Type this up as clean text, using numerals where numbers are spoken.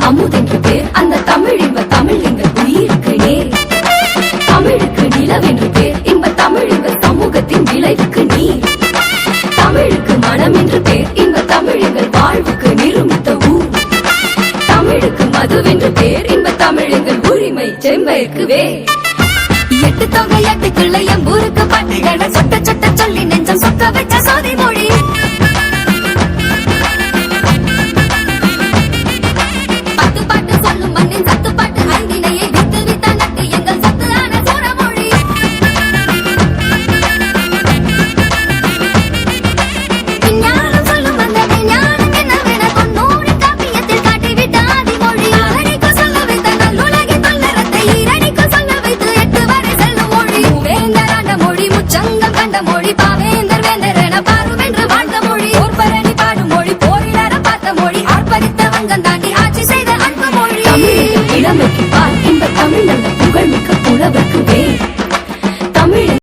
அமுதென்று பேர். அந்த தமிழ் இன்ப தமிழ் எங்கள் உயிருக்கு நேர். தமிழுக்கு நிலவென்று பேர். இன்ப தமிழ் எங்கள் சமூகத்தின் விளைவுக்கு நீர். தமிழுக்கு மனம் என்று பேர். இன்ப தமிழ் எங்கள் வாழ்வுக்கு நிருமித்த ஊர். தமிழுக்கு மதுவென்று பேர். இன்ப தமிழ் எங்கள் உரிமை செம்பயிற்கு வேர். எட்டு தொகை எட்டு கிளை எம்பூருக்கு பாட்டுகளை சொட்ட சொட்ட சொல்லி நெஞ்சம் சொக்க வச்ச சோதி மொழி. பத்து பாட்டு சொல்லும் மண்ணின் சத்து பாட்டு ஐந்தினையை வித்து வித்த நட்டு எங்கள் சத்து ஆன சோழமொழி. விஞ்ஞானம் சொல்லும் அந்த விஞ்ஞானம் என்னவென 90 காப்பியத்தில் காட்டிவிட்ட ஆதிமொழி. ஆரடிக்கு சொல்ல வைத்த நல்லுலகி தொல்லறத்தை ஈரடிக்கு சொல்ல வைத்து 8 வரை செல்லும் மொழி. வேந்தர் ஆண்ட மொழி முச்சங்கம் கண்ட மொழி. பாவேந்தர் வேந்தர் என பாருவென்று வாழ்ந்த மொழி. போர்பரணி பாடும் மொழி போரிலற பார்த்த மொழி. ஆர்ப்பரித்த வங்கம் தாண்டி ஆட்சி செய்த அன்பு மொழி. தமிழ் இளமைக்கு பால். இந்த தமிழ் நல்ல புகழ்மிக்க புலவர்க்கு வேர்.